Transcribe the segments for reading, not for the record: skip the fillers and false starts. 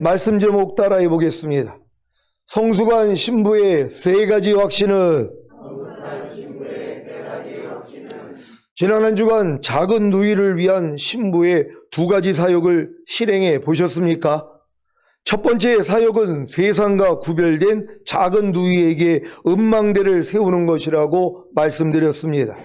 말씀 제목 따라해 보겠습니다. 성숙한 신부의 세 가지 확신은 지난 한 주간 작은 누이를 위한 신부의 두 가지 사역을 실행해 보셨습니까? 첫 번째 사역은 세상과 구별된 작은 누이에게 은망대를 세우는 것이라고 말씀드렸습니다.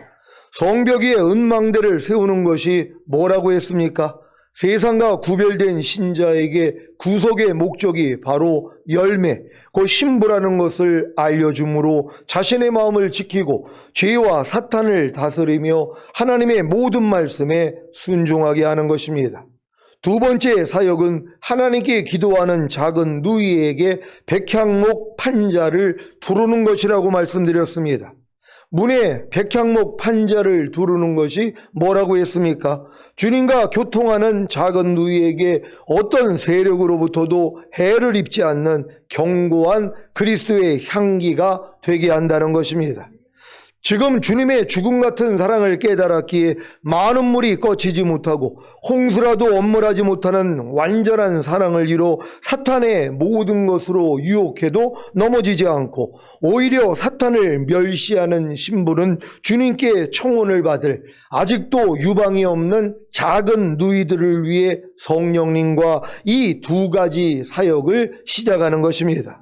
성벽 위에 은망대를 세우는 것이 뭐라고 했습니까? 세상과 구별된 신자에게 구속의 목적이 바로 열매, 곧 신부라는 것을 알려주므로 자신의 마음을 지키고 죄와 사탄을 다스리며 하나님의 모든 말씀에 순종하게 하는 것입니다. 두 번째 사역은 하나님께 기도하는 작은 누이에게 백향목 판자를 두르는 것이라고 말씀드렸습니다. 문에 백향목 판자를 두르는 것이 뭐라고 했습니까? 주님과 교통하는 작은 누이에게 어떤 세력으로부터도 해를 입지 않는 견고한 그리스도의 향기가 되게 한다는 것입니다. 지금 주님의 죽음 같은 사랑을 깨달았기에 많은 물이 꺼지지 못하고 홍수라도 엄물하지 못하는 완전한 사랑을 이뤄 사탄의 모든 것으로 유혹해도 넘어지지 않고 오히려 사탄을 멸시하는 신부는 주님께 청혼을 받을 아직도 유방이 없는 작은 누이들을 위해 성령님과 이 두 가지 사역을 시작하는 것입니다.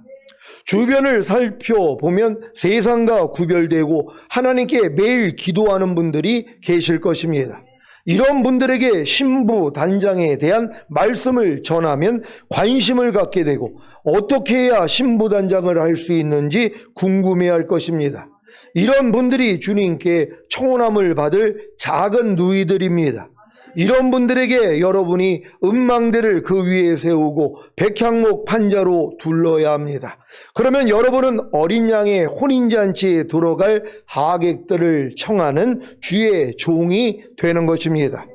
주변을 살펴보면 세상과 구별되고 하나님께 매일 기도하는 분들이 계실 것입니다. 이런 분들에게 신부 단장에 대한 말씀을 전하면 관심을 갖게 되고 어떻게 해야 신부 단장을 할 수 있는지 궁금해할 것입니다. 이런 분들이 주님께 청혼함을 받을 작은 누이들입니다. 이런 분들에게 여러분이 은망대를 그 위에 세우고 백향목 판자로 둘러야 합니다. 그러면 여러분은 어린 양의 혼인잔치에 들어갈 하객들을 청하는 주의 종이 되는 것입니다.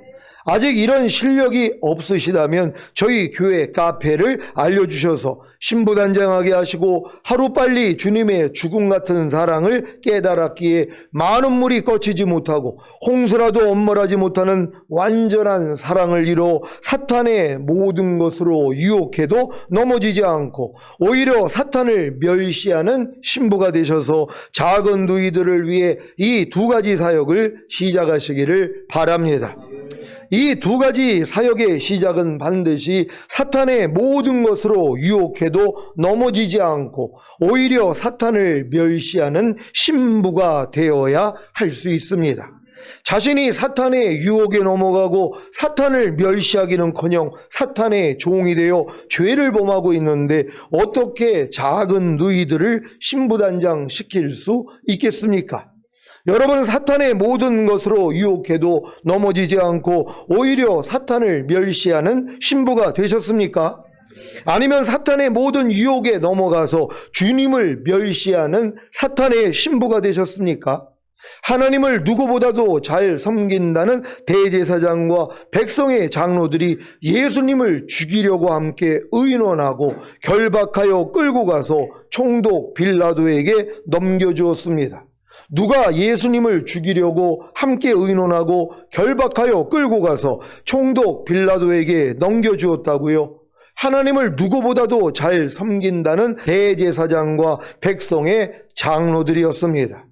아직 이런 실력이 없으시다면 저희 교회 카페를 알려주셔서 신부단장하게 하시고 하루빨리 주님의 죽음 같은 사랑을 깨달았기에 많은 물이 꺼지지 못하고 홍수라도 엄물하지 못하는 완전한 사랑을 이뤄 사탄의 모든 것으로 유혹해도 넘어지지 않고 오히려 사탄을 멸시하는 신부가 되셔서 작은 누이들을 위해 이 두 가지 사역을 시작하시기를 바랍니다. 이 두 가지 사역의 시작은 반드시 사탄의 모든 것으로 유혹해도 넘어지지 않고 오히려 사탄을 멸시하는 신부가 되어야 할 수 있습니다. 자신이 사탄의 유혹에 넘어가고 사탄을 멸시하기는커녕 사탄의 종이 되어 죄를 범하고 있는데 어떻게 작은 누이들을 신부단장 시킬 수 있겠습니까? 여러분은 사탄의 모든 것으로 유혹해도 넘어지지 않고 오히려 사탄을 멸시하는 신부가 되셨습니까? 아니면 사탄의 모든 유혹에 넘어가서 주님을 멸시하는 사탄의 신부가 되셨습니까? 하나님을 누구보다도 잘 섬긴다는 대제사장과 백성의 장로들이 예수님을 죽이려고 함께 의논하고 결박하여 끌고 가서 총독 빌라도에게 넘겨주었습니다. 누가 예수님을 죽이려고 함께 의논하고 결박하여 끌고 가서 총독 빌라도에게 넘겨주었다고요? 하나님을 누구보다도 잘 섬긴다는 대제사장과 백성의 장로들이었습니다.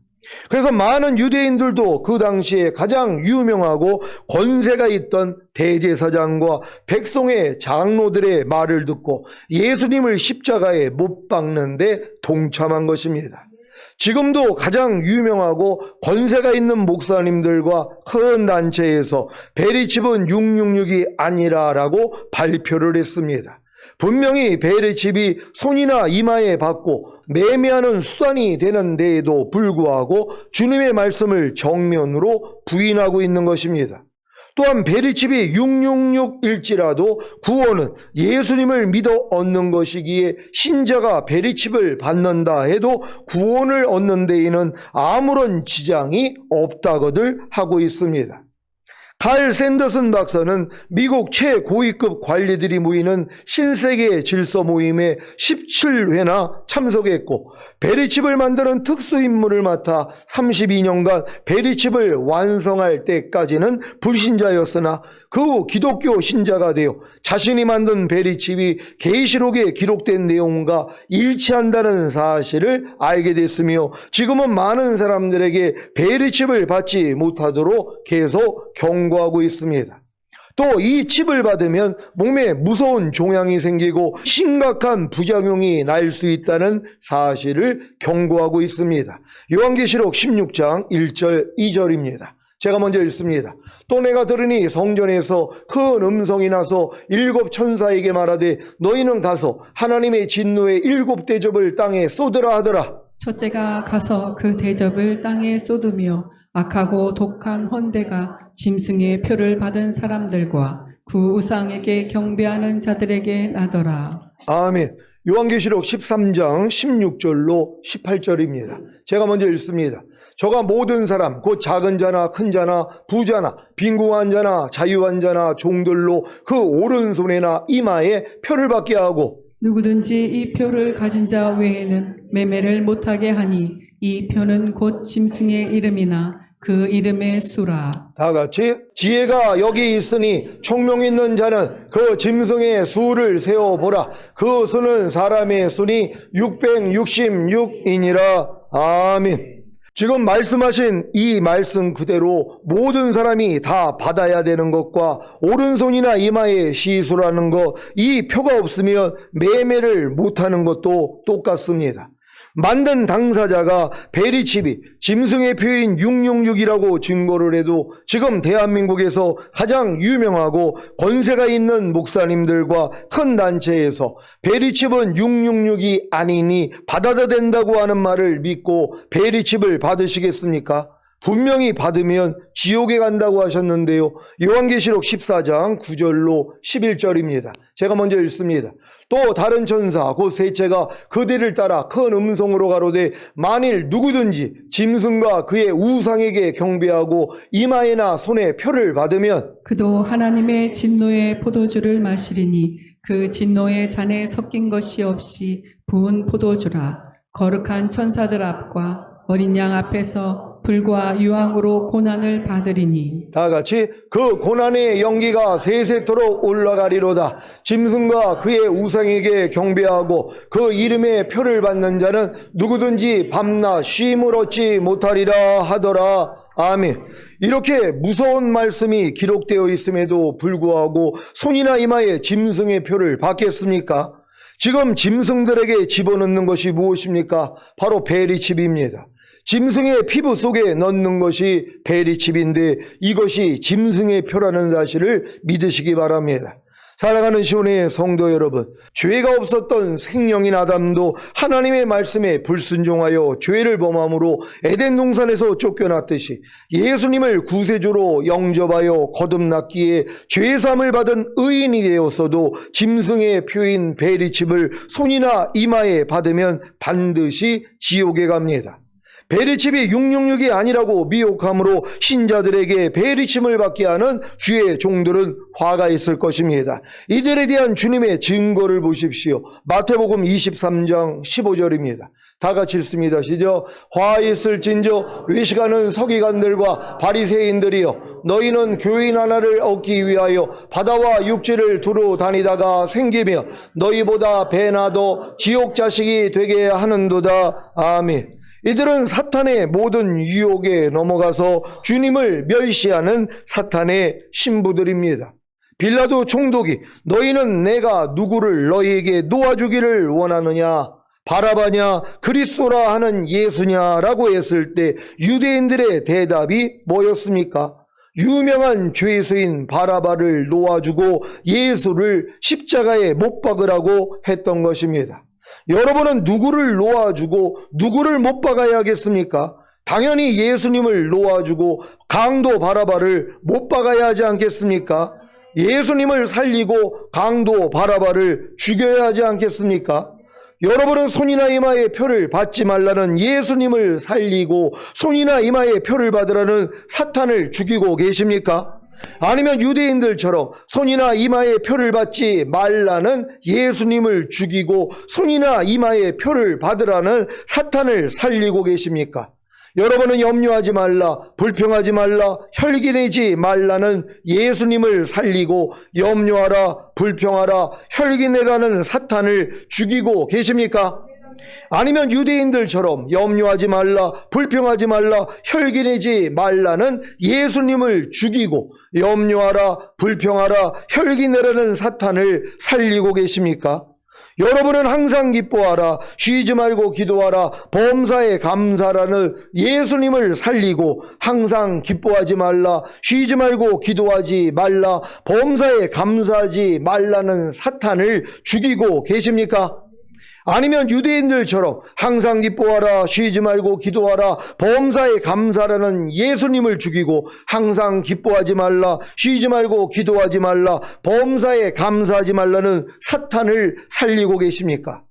그래서 많은 유대인들도 그 당시에 가장 유명하고 권세가 있던 대제사장과 백성의 장로들의 말을 듣고 예수님을 십자가에 못 박는데 동참한 것입니다. 지금도 가장 유명하고 권세가 있는 목사님들과 큰 단체에서 베리칩은 666이 아니라라고 발표를 했습니다. 분명히 베리칩이 손이나 이마에 받고 매매하는 수단이 되는 데에도 불구하고 주님의 말씀을 정면으로 부인하고 있는 것입니다. 또한 베리칩이 666일지라도 구원은 예수님을 믿어 얻는 것이기에 신자가 베리칩을 받는다 해도 구원을 얻는 데에는 아무런 지장이 없다고들 하고 있습니다. 칼 샌더슨 박사는 미국 최고위급 관리들이 모이는 신세계 질서 모임에 17회나 참석했고 베리칩을 만드는 특수 임무를 맡아 32년간 베리칩을 완성할 때까지는 불신자였으나 그 후 기독교 신자가 되어 자신이 만든 베리칩이 계시록에 기록된 내용과 일치한다는 사실을 알게 됐으며 지금은 많은 사람들에게 베리칩을 받지 못하도록 계속 경고하고 있습니다. 또 이 칩을 받으면 몸에 무서운 종양이 생기고 심각한 부작용이 날 수 있다는 사실을 경고하고 있습니다. 요한계시록 16장 1절 2절입니다. 제가 먼저 읽습니다. 또 내가 들으니 성전에서 큰 음성이 나서 7 천사에게 말하되 너희는 가서 하나님의 진노의 7 대접을 땅에 쏟으라 하더라. 첫째가 가서 그 대접을 땅에 쏟으며 악하고 독한 헌대가 짐승의 표를 받은 사람들과 그 우상에게 경배하는 자들에게 나더라. 아멘. 요한계시록 13장 16절로 18절입니다. 제가 먼저 읽습니다. 저가 모든 사람 곧 작은 자나 큰 자나 부자나 빈궁한 자나 자유한 자나 종들로 그 오른손에나 이마에 표를 받게 하고 누구든지 이 표를 가진 자 외에는 매매를 못하게 하니 이 표는 곧 짐승의 이름이나 그 이름의 수라. 다 같이 지혜가 여기 있으니 총명 있는 자는 그 짐승의 수를 세어보라. 그 수는 사람의 수니 666이니라. 아멘. 지금 말씀하신 이 말씀 그대로 모든 사람이 다 받아야 되는 것과 오른손이나 이마에 시수라는 것, 이 표가 없으면 매매를 못하는 것도 똑같습니다. 만든 당사자가 베리칩이 짐승의 표인 666이라고 증거를 해도 지금 대한민국에서 가장 유명하고 권세가 있는 목사님들과 큰 단체에서 베리칩은 666이 아니니 받아도 된다고 하는 말을 믿고 베리칩을 받으시겠습니까? 분명히 받으면 지옥에 간다고 하셨는데요. 요한계시록 14장 9절로 11절입니다. 제가 먼저 읽습니다. 또 다른 천사 곧 셋째가 그들을 따라 큰 음성으로 가로되 만일 누구든지 짐승과 그의 우상에게 경배하고 이마에나 손에 표를 받으면 그도 하나님의 진노의 포도주를 마시리니 그 진노의 잔에 섞인 것이 없이 부은 포도주라. 거룩한 천사들 앞과 어린 양 앞에서 불과 유황으로 고난을 받으리니. 다 같이 그 고난의 연기가 세세토록 올라가리로다. 짐승과 그의 우상에게 경배하고 그 이름의 표를 받는 자는 누구든지 밤낮 쉼을 얻지 못하리라 하더라. 아멘. 이렇게 무서운 말씀이 기록되어 있음에도 불구하고 손이나 이마에 짐승의 표를 받겠습니까? 지금 짐승들에게 집어넣는 것이 무엇입니까? 바로 베리칩입니다. 짐승의 피부 속에 넣는 것이 베리칩인데 이것이 짐승의 표라는 사실을 믿으시기 바랍니다. 사랑하는 시온의 성도 여러분, 죄가 없었던 생명인 아담도 하나님의 말씀에 불순종하여 죄를 범함으로 에덴 동산에서 쫓겨났듯이 예수님을 구세주로 영접하여 거듭났기에 죄사함을 받은 의인이 되었어도 짐승의 표인 베리칩을 손이나 이마에 받으면 반드시 지옥에 갑니다. 베리칩이 666이 아니라고 미혹함으로 신자들에게 베리칩을 받게 하는 주의 종들은 화가 있을 것입니다. 이들에 대한 주님의 증거를 보십시오. 마태복음 23장 15절입니다. 다 같이 읽습니다. 시작. 화 있을진저 외식하는 서기관들과 바리새인들이여 너희는 교인 하나를 얻기 위하여 바다와 육지를 두루 다니다가 생기며 너희보다 배나 더 지옥 자식이 되게 하는도다. 아멘. 이들은 사탄의 모든 유혹에 넘어가서 주님을 멸시하는 사탄의 신부들입니다. 빌라도 총독이 너희는 내가 누구를 너희에게 놓아주기를 원하느냐? 바라바냐 그리스도라 하는 예수냐라고 했을 때 유대인들의 대답이 뭐였습니까? 유명한 죄수인 바라바를 놓아주고 예수를 십자가에 못 박으라고 했던 것입니다. 여러분은 누구를 놓아주고 누구를 못 박아야겠습니까? 당연히 예수님을 놓아주고 강도 바라바를 못 박아야 하지 않겠습니까? 예수님을 살리고 강도 바라바를 죽여야 하지 않겠습니까? 여러분은 손이나 이마에 표를 받지 말라는 예수님을 살리고 손이나 이마에 표를 받으라는 사탄을 죽이고 계십니까? 아니면 유대인들처럼 손이나 이마에 표를 받지 말라는 예수님을 죽이고 손이나 이마에 표를 받으라는 사탄을 살리고 계십니까? 여러분은 염려하지 말라, 불평하지 말라, 혈기내지 말라는 예수님을 살리고 염려하라, 불평하라, 혈기내라는 사탄을 죽이고 계십니까? 아니면 유대인들처럼 염려하지 말라, 불평하지 말라, 혈기내지 말라는 예수님을 죽이고 염려하라, 불평하라, 혈기내라는 사탄을 살리고 계십니까? 여러분은 항상 기뻐하라, 쉬지 말고 기도하라, 범사에 감사라는 예수님을 살리고 항상 기뻐하지 말라, 쉬지 말고 기도하지 말라, 범사에 감사하지 말라는 사탄을 죽이고 계십니까? 아니면 유대인들처럼 항상 기뻐하라, 쉬지 말고 기도하라, 범사에 감사라는 예수님을 죽이고 항상 기뻐하지 말라, 쉬지 말고 기도하지 말라, 범사에 감사하지 말라는 사탄을 살리고 계십니까?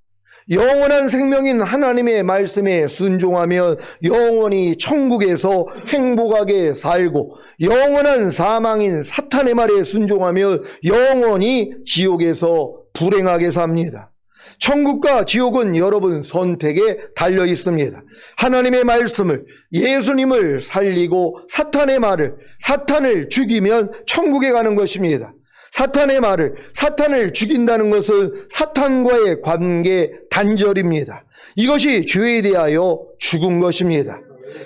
영원한 생명인 하나님의 말씀에 순종하면 영원히 천국에서 행복하게 살고, 영원한 사망인 사탄의 말에 순종하면 영원히 지옥에서 불행하게 삽니다. 천국과 지옥은 여러분 선택에 달려 있습니다. 하나님의 말씀을, 예수님을 살리고 사탄의 말을, 사탄을 죽이면 천국에 가는 것입니다. 사탄의 말을, 사탄을 죽인다는 것은 사탄과의 관계 단절입니다. 이것이 죄에 대하여 죽은 것입니다.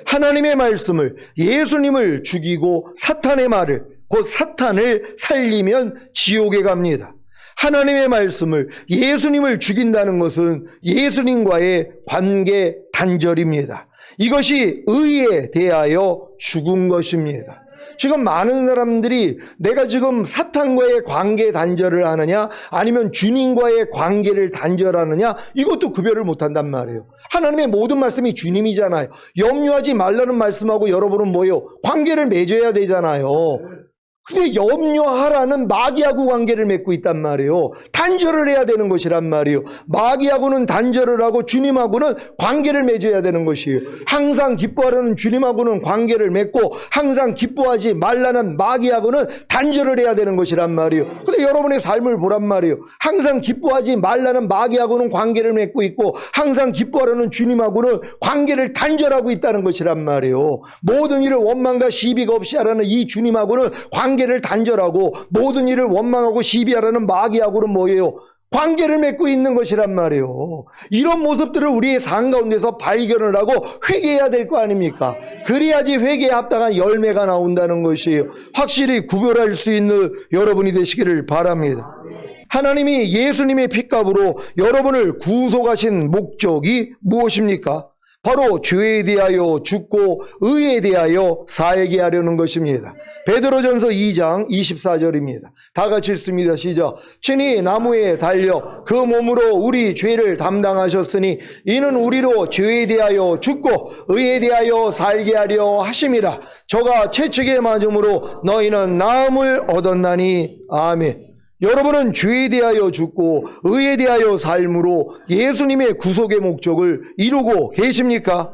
하나님의 말씀을, 예수님을 죽이고 사탄의 말을, 곧 사탄을 살리면 지옥에 갑니다. 하나님의 말씀을, 예수님을 죽인다는 것은 예수님과의 관계 단절입니다. 이것이 의에 대하여 죽은 것입니다. 지금 많은 사람들이 내가 지금 사탄과의 관계 단절을 하느냐, 아니면 주님과의 관계를 단절하느냐, 이것도 구별을 못한단 말이에요. 하나님의 모든 말씀이 주님이잖아요. 염려하지 말라는 말씀하고 여러분은 뭐예요? 관계를 맺어야 되잖아요. 근데 염려하라는 마귀하고 관계를 맺고 있단 말이에요. 단절을 해야 되는 것이란 말이에요. 마귀하고는 단절을 하고 주님하고는 관계를 맺어야 되는 것이에요. 항상 기뻐하라는 주님하고는 관계를 맺고 항상 기뻐하지 말라는 마귀하고는 단절을 해야 되는 것이란 말이에요. 근데 여러분의 삶을 보란 말이에요. 항상 기뻐하지 말라는 마귀하고는 관계를 맺고 있고 항상 기뻐하라는 주님하고는 관계를 단절하고 있다는 것이란 말이에요. 모든 일을 원망과 시비가 없이 하라는 이 주님하고는 관계를 단절하고 모든 일을 원망하고 시비하라는 마귀하고는 뭐예요? 관계를 맺고 있는 것이란 말이에요. 이런 모습들을 우리의 삶 가운데서 발견을 하고 회개해야 될 거 아닙니까? 그래야지 회개에 합당한 열매가 나온다는 것이에요. 확실히 구별할 수 있는 여러분이 되시기를 바랍니다. 하나님이 예수님의 핏값으로 여러분을 구속하신 목적이 무엇입니까? 바로 죄에 대하여 죽고 의에 대하여 살게 하려는 것입니다. 베드로전서 2장 24절입니다. 다 같이 읽습니다. 시작. 친히 나무에 달려 그 몸으로 우리 죄를 담당하셨으니 이는 우리로 죄에 대하여 죽고 의에 대하여 살게 하려 하심이라. 저가 채찍에 맞음으로 너희는 나음을 얻었나니. 아멘. 여러분은 죄에 대하여 죽고 의에 대하여 삶으로 예수님의 구속의 목적을 이루고 계십니까?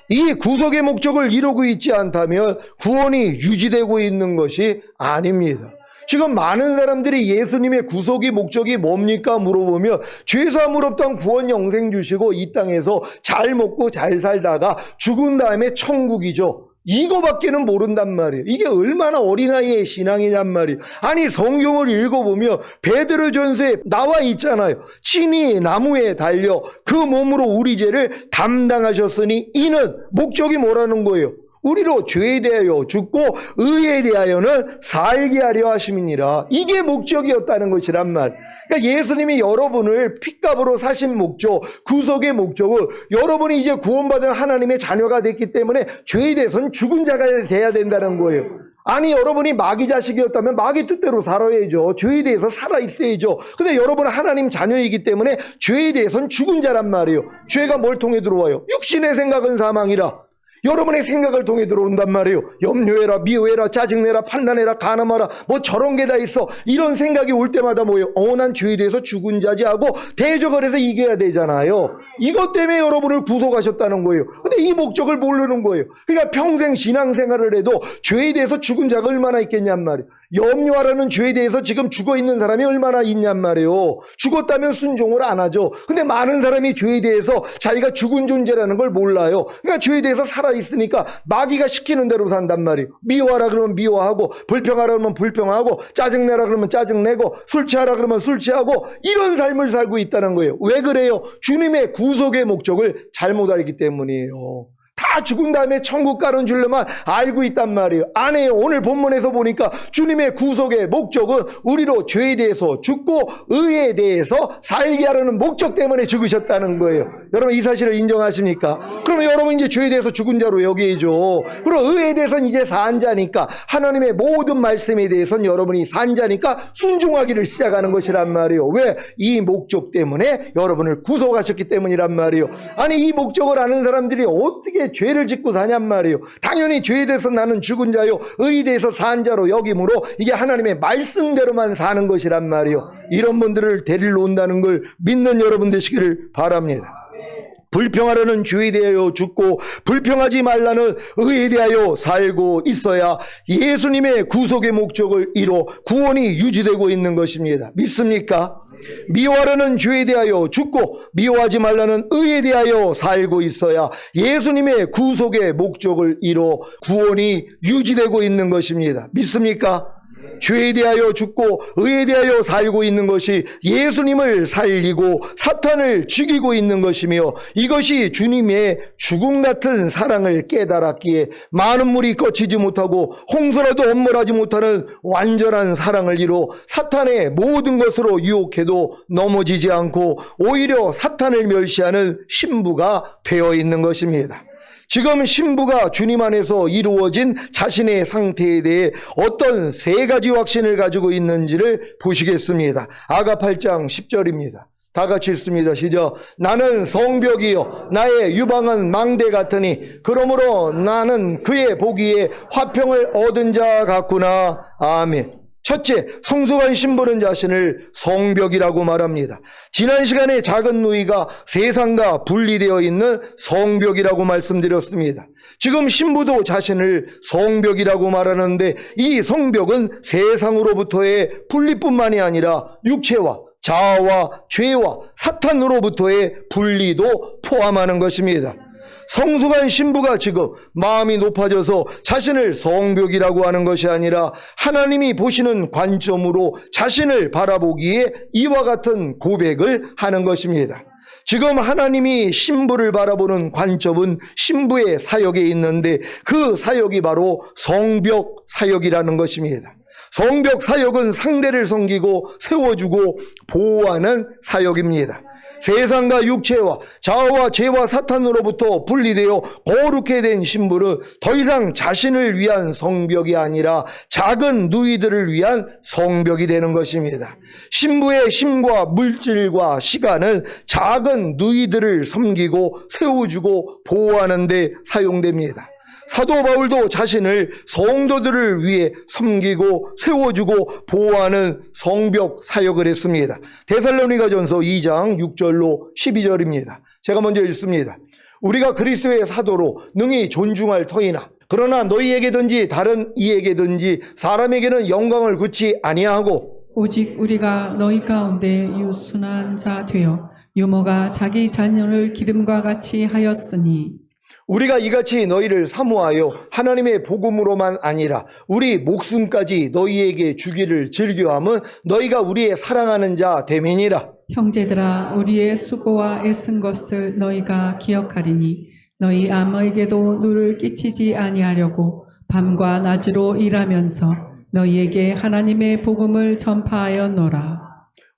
이 구속의 목적을 이루고 있지 않다면 구원이 유지되고 있는 것이 아닙니다. 지금 많은 사람들이 예수님의 구속의 목적이 뭡니까 물어보면 죄사함을 없던 구원 영생 주시고 이 땅에서 잘 먹고 잘 살다가 죽은 다음에 천국이죠. 이거밖에는 모른단 말이에요. 이게 얼마나 어린아이의 신앙이냔 말이에요. 아니 성경을 읽어보면 베드로전서에 나와 있잖아요. 친히 나무에 달려 그 몸으로 우리 죄를 담당하셨으니 이는 목적이 뭐라는 거예요? 우리로 죄에 대하여 죽고 의에 대하여는 살게 하려 하심이니라. 이게 목적이었다는 것이란 말. 그러니까 예수님이 여러분을 핏값으로 사신 목적, 구속의 목적은 여러분이 이제 구원받은 하나님의 자녀가 됐기 때문에 죄에 대해서는 죽은 자가 돼야 된다는 거예요. 아니 여러분이 마귀 자식이었다면 마귀 뜻대로 살아야죠. 죄에 대해서 살아있어야죠. 근데 여러분은 하나님 자녀이기 때문에 죄에 대해서는 죽은 자란 말이에요. 죄가 뭘 통해 들어와요? 육신의 생각은 사망이라. 여러분의 생각을 통해 들어온단 말이에요. 염려해라, 미워해라, 짜증내라, 판단해라, 간음하라, 뭐 저런 게 다 있어. 이런 생각이 올 때마다 뭐예요? 난 죄에 대해서 죽은 자지 하고 대적을 해서 이겨야 되잖아요. 이것 때문에 여러분을 구속하셨다는 거예요. 근데 이 목적을 모르는 거예요. 그러니까 평생 신앙생활을 해도 죄에 대해서 죽은 자가 얼마나 있겠냔 말이에요. 염려하라는 죄에 대해서 지금 죽어 있는 사람이 얼마나 있냔 말이에요. 죽었다면 순종을 안 하죠. 근데 많은 사람이 죄에 대해서 자기가 죽은 존재라는 걸 몰라요. 그러니까 죄에 대해서 살아있으니까 마귀가 시키는 대로 산단 말이에요. 미워하라 그러면 미워하고, 불평하라 그러면 불평하고, 짜증내라 그러면 짜증내고, 술 취하라 그러면 술 취하고, 이런 삶을 살고 있다는 거예요. 왜 그래요? 주님의 구속의 목적을 잘못 알기 때문이에요. 다 죽은 다음에 천국 가는 줄로만 알고 있단 말이에요. 아니에요. 오늘 본문에서 보니까 주님의 구속의 목적은 우리로 죄에 대해서 죽고 의에 대해서 살게 하려는 목적 때문에 죽으셨다는 거예요. 여러분 이 사실을 인정하십니까? 그러면 여러분 이제 죄에 대해서 죽은 자로 여기죠. 그리고 의에 대해서는 이제 산 자니까, 하나님의 모든 말씀에 대해서는 여러분이 산 자니까 순종하기를 시작하는 것이란 말이에요. 왜? 이 목적 때문에 여러분을 구속하셨기 때문이란 말이에요. 아니 이 목적을 아는 사람들이 어떻게 죄를 짓고 사냔 말이에요. 당연히 죄에 대해서 나는 죽은 자요, 의에 대해서 산 자로 여김으로 이게 하나님의 말씀대로만 사는 것이란 말이에요. 이런 분들을 데리러 온다는 걸 믿는 여러분 되시기를 바랍니다. 불평하려는 죄에 대하여 죽고 불평하지 말라는 의에 대하여 살고 있어야 예수님의 구속의 목적을 이뤄 구원이 유지되고 있는 것입니다. 믿습니까? 미워하려는 죄에 대하여 죽고 미워하지 말라는 의에 대하여 살고 있어야 예수님의 구속의 목적을 이뤄 구원이 유지되고 있는 것입니다. 믿습니까? 죄에 대하여 죽고 의에 대하여 살고 있는 것이 예수님을 살리고 사탄을 죽이고 있는 것이며, 이것이 주님의 죽음 같은 사랑을 깨달았기에 많은 물이 거치지 못하고 홍수라도 엄물하지 못하는 완전한 사랑을 이뤄 사탄의 모든 것으로 유혹해도 넘어지지 않고 오히려 사탄을 멸시하는 신부가 되어 있는 것입니다. 지금 신부가 주님 안에서 이루어진 자신의 상태에 대해 어떤 세 가지 확신을 가지고 있는지를 보시겠습니다. 아가 8장 10절입니다. 다 같이 읽습니다. 시작. 나는 성벽이요 나의 유방은 망대 같으니 그러므로 나는 그의 보기에 화평을 얻은 자 같구나. 아멘. 첫째, 성숙한 신부는 자신을 성벽이라고 말합니다. 지난 시간에 작은 누이가 세상과 분리되어 있는 성벽이라고 말씀드렸습니다. 지금 신부도 자신을 성벽이라고 말하는데, 이 성벽은 세상으로부터의 분리뿐만이 아니라 육체와 자아와 죄와 사탄으로부터의 분리도 포함하는 것입니다. 성숙한 신부가 지금 마음이 높아져서 자신을 성벽이라고 하는 것이 아니라 하나님이 보시는 관점으로 자신을 바라보기에 이와 같은 고백을 하는 것입니다. 지금 하나님이 신부를 바라보는 관점은 신부의 사역에 있는데, 그 사역이 바로 성벽 사역이라는 것입니다. 성벽 사역은 상대를 섬기고 세워주고 보호하는 사역입니다. 세상과 육체와 자아와 죄와 사탄으로부터 분리되어 거룩해 된 신부는 더 이상 자신을 위한 성벽이 아니라 작은 누이들을 위한 성벽이 되는 것입니다. 신부의 힘과 물질과 시간은 작은 누이들을 섬기고 세워주고 보호하는 데 사용됩니다. 사도 바울도 자신을 성도들을 위해 섬기고 세워주고 보호하는 성벽 사역을 했습니다. 데살로니가전서 2장 6절로 12절입니다. 제가 먼저 읽습니다. 우리가 그리스도의 사도로 능히 존중할 터이나 그러나 너희에게든지 다른 이에게든지 사람에게는 영광을 굳이 아니하고 오직 우리가 너희 가운데 유순한 자 되어 유모가 자기 자녀를 기름과 같이 하였으니, 우리가 이같이 너희를 사모하여 하나님의 복음으로만 아니라 우리 목숨까지 너희에게 주기를 즐겨함은 너희가 우리의 사랑하는 자 됨이니라. 형제들아 우리의 수고와 애쓴 것을 너희가 기억하리니 너희 아무에게도 누를 끼치지 아니하려고 밤과 낮으로 일하면서 너희에게 하나님의 복음을 전파하였노라.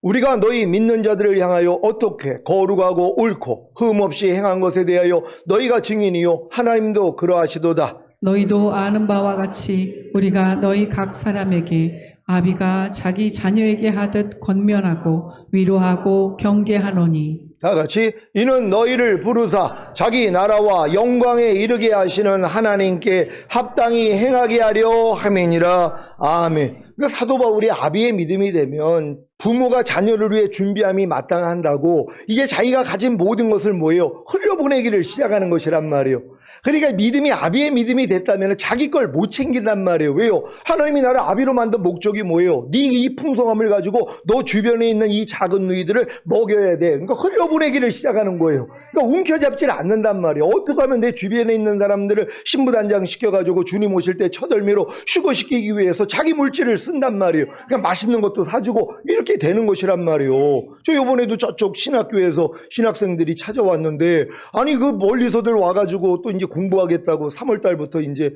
우리가 너희 믿는 자들을 향하여 어떻게 거룩하고 옳고 흠없이 행한 것에 대하여 너희가 증인이요 하나님도 그러하시도다. 너희도 아는 바와 같이 우리가 너희 각 사람에게 아비가 자기 자녀에게 하듯 권면하고 위로하고 경계하노니, 다 같이 이는 너희를 부르사 자기 나라와 영광에 이르게 하시는 하나님께 합당히 행하게 하려 함이니라. 아멘. 그러니까 사도 바울이 아비의 믿음이 되면 부모가 자녀를 위해 준비함이 마땅한다고 이제 자기가 가진 모든 것을 뭐예요? 흘려보내기를 시작하는 것이란 말이에요. 그러니까 믿음이 아비의 믿음이 됐다면 자기 걸 못 챙긴단 말이에요. 왜요? 하나님이 나를 아비로 만든 목적이 뭐예요? 네 이 풍성함을 가지고 너 주변에 있는 이 작은 누이들을 먹여야 돼. 그러니까 흘려보내기를 시작하는 거예요. 그러니까 움켜잡질 않는단 말이에요. 어떻게 하면 내 주변에 있는 사람들을 신부단장 시켜가지고 주님 오실 때 첫얼미로 휴거시키기 위해서 자기 물질을 쓴단 말이에요. 그러니까 맛있는 것도 사주고 이렇게 되는 것이란 말이에요. 저 이번에도 저쪽 신학교에서 신학생들이 찾아왔는데 아니 그 멀리서들 와가지고 또 이제 공부하겠다고 3월 달부터 이제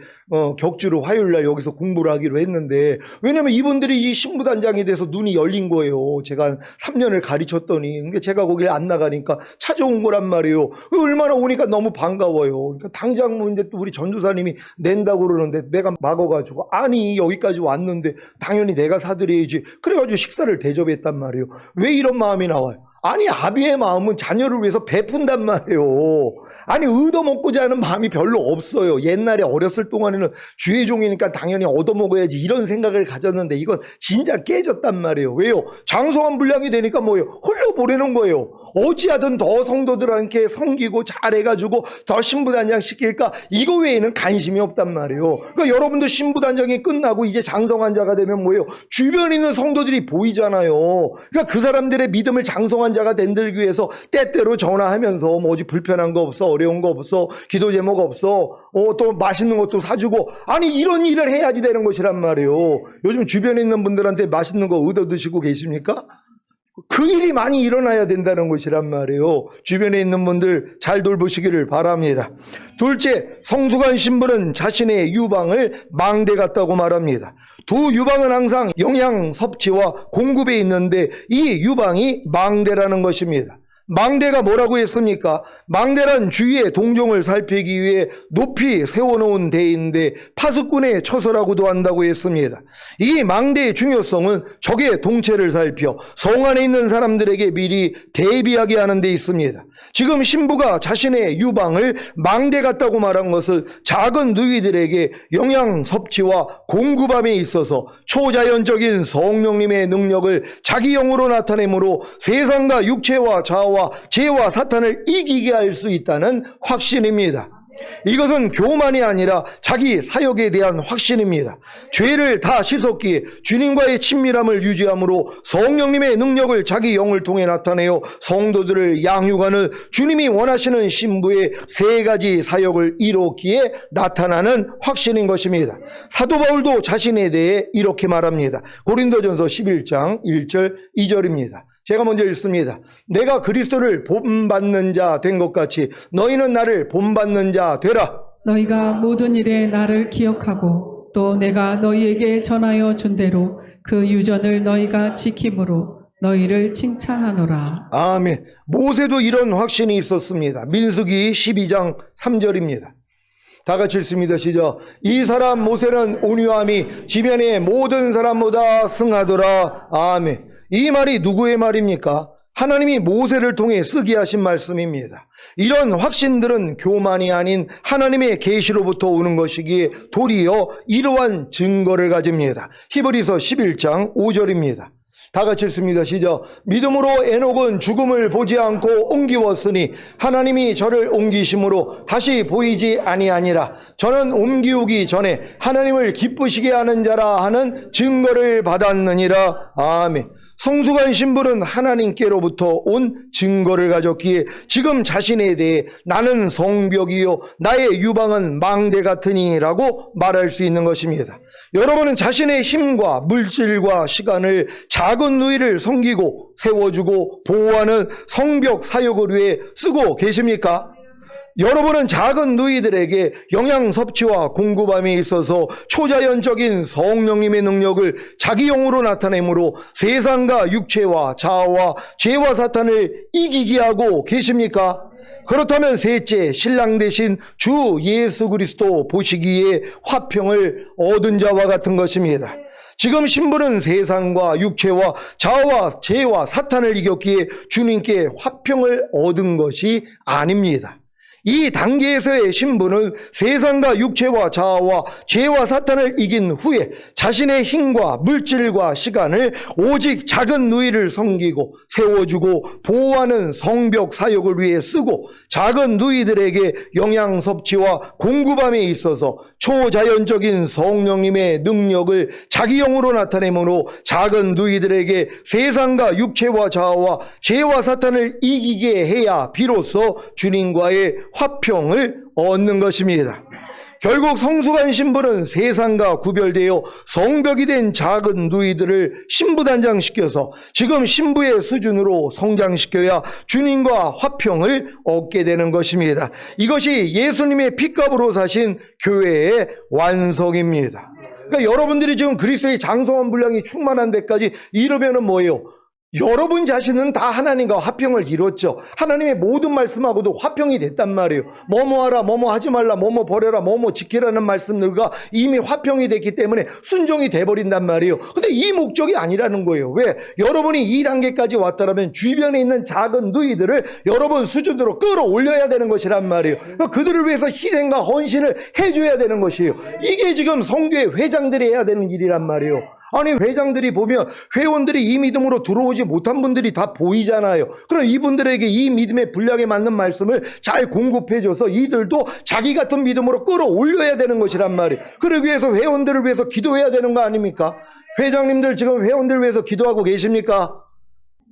격주로 화요일 날 여기서 공부를 하기로 했는데 왜냐면 이분들이 이 신부단장에 대해서 눈이 열린 거예요. 제가 한 3년을 가르쳤더니 그러니까 제가 거길 안 나가니까 찾아온 거란 말이에요. 얼마나 오니까 너무 반가워요. 그러니까 당장 뭐 이제 또 우리 전도사님이 낸다고 그러는데 내가 막아가지고 아니 여기까지 왔는데 당연히 내가 사드려야지. 그래가지고 식사를 대접했단 말이에요. 왜 이런 마음이 나와요? 아니 아비의 마음은 자녀를 위해서 베푼단 말이에요. 아니 얻어먹고자 하는 마음이 별로 없어요. 옛날에 어렸을 동안에는 주의 종이니까 당연히 얻어먹어야지 이런 생각을 가졌는데 이건 진짜 깨졌단 말이에요. 왜요? 장성한 분량이 되니까 뭐예요? 흘려보내는 거예요. 어찌하든 더 성도들한테 섬기고 잘해가지고 더 신부단장 시킬까? 이거 외에는 관심이 없단 말이에요. 그러니까 여러분도 신부단장이 끝나고 이제 장성한 자가 되면 뭐예요? 주변에 있는 성도들이 보이잖아요. 그러니까 그 사람들의 믿음을 장성한 자가 만들기 위해서 때때로 전화하면서 뭐 어디 불편한 거 없어? 어려운 거 없어? 기도 제목 없어? 또 맛있는 것도 사주고 아니 이런 일을 해야지 되는 것이란 말이에요. 요즘 주변에 있는 분들한테 맛있는 거 얻어 드시고 계십니까? 그 일이 많이 일어나야 된다는 것이란 말이에요. 주변에 있는 분들 잘 돌보시기를 바랍니다. 둘째, 성숙한 신부는 자신의 유방을 망대 같다고 말합니다. 두 유방은 항상 영양 섭취와 공급에 있는데 이 유방이 망대라는 것입니다. 망대가 뭐라고 했습니까? 망대란 주위의 동종을 살피기 위해 높이 세워놓은 데인데 파수꾼의 처소라고도 한다고 했습니다. 이 망대의 중요성은 적의 동체를 살펴 성 안에 있는 사람들에게 미리 대비하게 하는 데 있습니다. 지금 신부가 자신의 유방을 망대 같다고 말한 것은 작은 누이들에게 영양 섭취와 공급함에 있어서 초자연적인 성령님의 능력을 자기 영으로 나타내므로 세상과 육체와 자아와 죄와 사탄을 이기게 할 수 있다는 확신입니다. 이것은 교만이 아니라 자기 사역에 대한 확신입니다. 죄를 다 씻었기에 주님과의 친밀함을 유지함으로 성령님의 능력을 자기 영을 통해 나타내어 성도들을 양육하는 주님이 원하시는 신부의 세 가지 사역을 이뤘기에 나타나는 확신인 것입니다. 사도 바울도 자신에 대해 이렇게 말합니다. 고린도전서 11장 1절 2절입니다. 제가 먼저 읽습니다. 내가 그리스도를 본받는 자 된 것 같이 너희는 나를 본받는 자 되라. 너희가 모든 일에 나를 기억하고 또 내가 너희에게 전하여 준 대로 그 유전을 너희가 지킴으로 너희를 칭찬하노라. 아멘. 모세도 이런 확신이 있었습니다. 민수기 12장 3절입니다. 다 같이 읽습니다. 시작. 이 사람 모세는 온유함이 지면의 모든 사람보다 승하더라. 아멘. 이 말이 누구의 말입니까? 하나님이 모세를 통해 쓰게 하신 말씀입니다. 이런 확신들은 교만이 아닌 하나님의 계시로부터 오는 것이기에 도리어 이러한 증거를 가집니다. 히브리서 11장 5절입니다. 다 같이 읽습니다. 시작. 믿음으로 에녹은 죽음을 보지 않고 옮기웠으니 하나님이 저를 옮기심으로 다시 보이지 아니하니라. 저는 옮기우기 전에 하나님을 기쁘시게 하는 자라 하는 증거를 받았느니라. 아멘. 성숙한 신부는 하나님께로부터 온 증거를 가졌기에 지금 자신에 대해 나는 성벽이요 나의 유방은 망대 같으니라고 말할 수 있는 것입니다. 여러분은 자신의 힘과 물질과 시간을 작은 누이를 섬기고 세워주고 보호하는 성벽 사역을 위해 쓰고 계십니까? 여러분은 작은 누이들에게 영양 섭취와 공급함에 있어서 초자연적인 성령님의 능력을 자기 영으로 나타내므로 세상과 육체와 자아와 죄와 사탄을 이기게 하고 계십니까? 그렇다면 셋째, 신랑 대신 주 예수 그리스도 보시기에 화평을 얻은 자와 같은 것입니다. 지금 신부는 세상과 육체와 자아와 죄와 사탄을 이겼기에 주님께 화평을 얻은 것이 아닙니다. 이 단계에서의 신부는 세상과 육체와 자아와 죄와 사탄을 이긴 후에 자신의 힘과 물질과 시간을 오직 작은 누이를 섬기고 세워주고 보호하는 성벽 사역을 위해 쓰고 작은 누이들에게 영양 섭취와 공급함에 있어서 초자연적인 성령님의 능력을 자기 영으로 나타내므로 작은 누이들에게 세상과 육체와 자아와 죄와 사탄을 이기게 해야 비로소 주님과의 화평을 얻는 것입니다. 결국 성숙한 신부는 세상과 구별되어 성벽이 된 작은 누이들을 신부단장시켜서 지금 신부의 수준으로 성장시켜야 주님과 화평을 얻게 되는 것입니다. 이것이 예수님의 핏값으로 사신 교회의 완성입니다. 그러니까 여러분들이 지금 그리스도의 장성한 분량이 충만한 데까지 이르면은 뭐예요? 여러분 자신은 다 하나님과 화평을 이뤘죠. 하나님의 모든 말씀하고도 화평이 됐단 말이에요. 뭐뭐 하라, 뭐뭐 하지 말라, 뭐뭐 버려라, 뭐뭐 지키라는 말씀들과 이미 화평이 됐기 때문에 순종이 돼버린단 말이에요. 근데 이 목적이 아니라는 거예요. 왜? 여러분이 이 단계까지 왔다면 주변에 있는 작은 누이들을 여러분 수준으로 끌어올려야 되는 것이란 말이에요. 그들을 위해서 희생과 헌신을 해줘야 되는 것이에요. 이게 지금 성교회 회장들이 해야 되는 일이란 말이에요. 아니 회장들이 보면 회원들이 이 믿음으로 들어오지 못한 분들이 다 보이잖아요. 그럼 이분들에게 이 믿음의 분량에 맞는 말씀을 잘 공급해줘서 이들도 자기 같은 믿음으로 끌어올려야 되는 것이란 말이에요. 그러기 위해서 회원들을 위해서 기도해야 되는 거 아닙니까? 회장님들 지금 회원들을 위해서 기도하고 계십니까?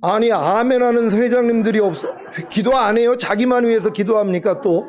아니 아멘 하는 회장님들이 없어. 기도 안 해요? 자기만 위해서 기도합니까 또?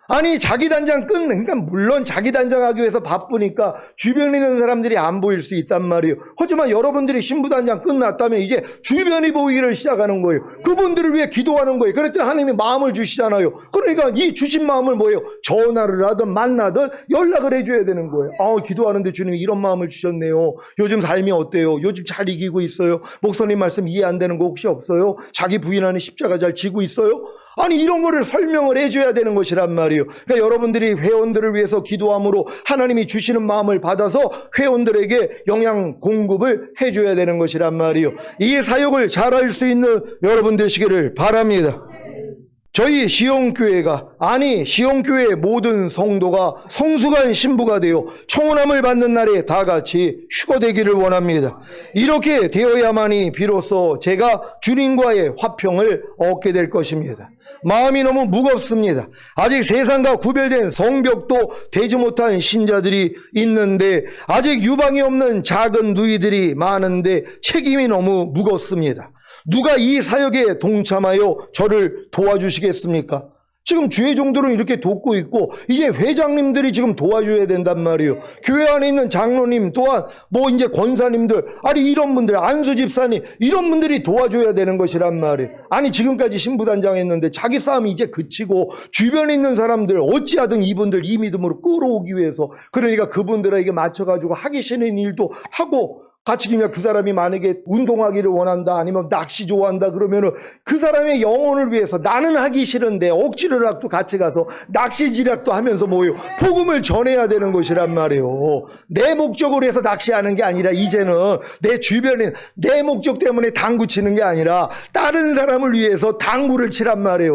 아니 자기 단장 그러니까 물론 자기 단장하기 위해서 바쁘니까 주변에 있는 사람들이 안 보일 수 있단 말이에요. 하지만 여러분들이 신부 단장 끝났다면 이제 주변이 보이기를 시작하는 거예요. 그분들을 위해 기도하는 거예요. 그랬더니 하나님이 마음을 주시잖아요. 그러니까 이 주신 마음을 뭐예요? 전화를 하든 만나든 연락을 해줘야 되는 거예요. 기도하는데 주님이 이런 마음을 주셨네요. 요즘 삶이 어때요? 요즘 잘 이기고 있어요? 목사님 말씀 이해 안 되는 거 혹시 없어요? 자기 부인하는 십자가 잘 지고 있어요? 아니 이런 거를 설명을 해줘야 되는 것이란 말이에요. 그러니까 여러분들이 회원들을 위해서 기도함으로 하나님이 주시는 마음을 받아서 회원들에게 영양 공급을 해줘야 되는 것이란 말이에요. 이 사역을 잘할 수 있는 여러분 되시기를 바랍니다. 저희 시온교회가 시온교회의 모든 성도가 성숙한 신부가 되어 청혼함을 받는 날에 다 같이 휴거되기를 원합니다. 이렇게 되어야만이 비로소 제가 주님과의 화평을 얻게 될 것입니다. 마음이 너무 무겁습니다. 아직 세상과 구별된 성벽도 되지 못한 신자들이 있는데 아직 유방이 없는 작은 누이들이 많은데 책임이 너무 무겁습니다. 누가 이 사역에 동참하여 저를 도와주시겠습니까? 지금 주의 종들은 이렇게 돕고 있고 이제 회장님들이 지금 도와줘야 된단 말이에요. 교회 안에 있는 장로님 또한 이제 권사님들 이런 분들 안수 집사님 이런 분들이 도와줘야 되는 것이란 말이에요. 지금까지 신부단장 했는데 자기 싸움이 이제 그치고 주변에 있는 사람들 어찌하든 이분들 이 믿음으로 끌어오기 위해서 그러니까 그분들에게 맞춰가지고 하기 싫은 일도 하고 같이 그냥 그 사람이 만약에 운동하기를 원한다 아니면 낚시 좋아한다 그러면은 그 사람의 영혼을 위해서 나는 하기 싫은데 억지로라도 같이 가서 낚시질락도 하면서 복음을 전해야 되는 것이란 말이에요. 내 목적으로 해서 낚시하는 게 아니라 이제는 내 주변에 내 목적 때문에 당구 치는 게 아니라 다른 사람을 위해서 당구를 치란 말이에요.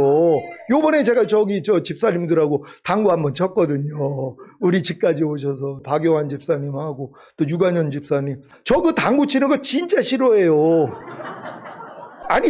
요번에 제가 저 집사님들하고 당구 한번 쳤거든요. 우리 집까지 오셔서 박용환 집사님하고 또 유관현 집사님 저 그 당구 치는 거 진짜 싫어해요.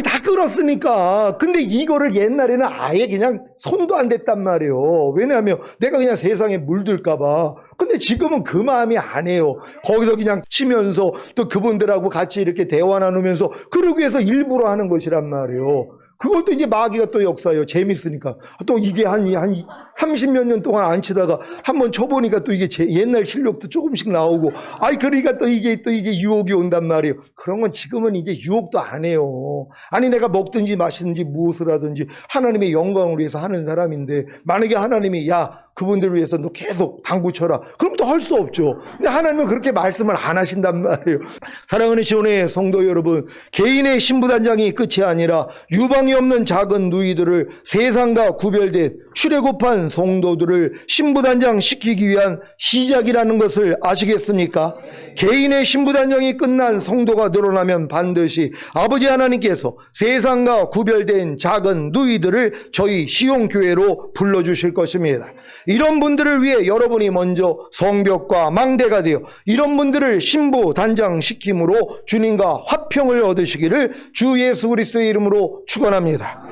다 끊었으니까. 근데 이거를 옛날에는 아예 그냥 손도 안 댔단 말이에요. 왜냐하면 내가 그냥 세상에 물들까봐. 근데 지금은 그 마음이 아니에요. 거기서 그냥 치면서 또 그분들하고 같이 이렇게 대화 나누면서 그러기 위해서 일부러 하는 것이란 말이에요. 그것도 이제 마귀가 또 역사예요. 재밌으니까. 또 이게 한 30몇 년 동안 안 치다가 한번 쳐보니까 또 이게 옛날 실력도 조금씩 나오고. 그러니까 또 이게 유혹이 온단 말이에요. 그런 건 지금은 이제 유혹도 안 해요. 내가 먹든지 마시든지 무엇을 하든지 하나님의 영광을 위해서 하는 사람인데 만약에 하나님이 그분들을 위해서 너 계속 당구 쳐라. 그럼 또 할 수 없죠. 근데 하나님은 그렇게 말씀을 안 하신단 말이에요. 사랑하는 시온의 성도 여러분, 개인의 신부단장이 끝이 아니라 유방이 없는 작은 누이들을 세상과 구별된 출애굽한 많은 성도들을 신부단장 시키기 위한 시작이라는 것을 아시겠습니까? 개인의 신부단장이 끝난 성도가 늘어나면 반드시 아버지 하나님께서 세상과 구별된 작은 누이들을 저희 시온교회로 불러주실 것입니다. 이런 분들을 위해 여러분이 먼저 성벽과 망대가 되어 이런 분들을 신부단장 시킴으로 주님과 화평을 얻으시기를 주 예수 그리스도의 이름으로 축원합니다.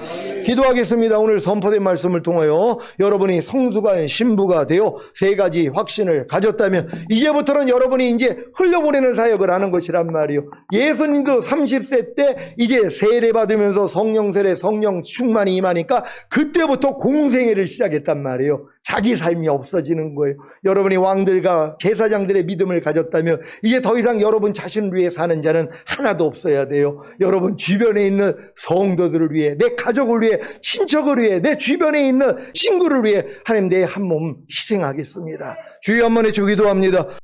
기도하겠습니다. 오늘 선포된 말씀을 통하여 여러분이 성수가 신부가 되어 세 가지 확신을 가졌다면 이제부터는 여러분이 이제 흘려보내는 사역을 하는 것이란 말이요. 예수님도 30세 때 이제 세례 받으면서 성령 세례 성령 충만이 임하니까 그때부터 공생애를 시작했단 말이에요. 자기 삶이 없어지는 거예요. 여러분이 왕들과 제사장들의 믿음을 가졌다면 이제 더 이상 여러분 자신을 위해 사는 자는 하나도 없어야 돼요. 여러분 주변에 있는 성도들을 위해, 내 가족을 위해, 친척을 위해, 내 주변에 있는 친구를 위해 하나님 내 한 몸 희생하겠습니다. 주여 한 번에 주기도 합니다.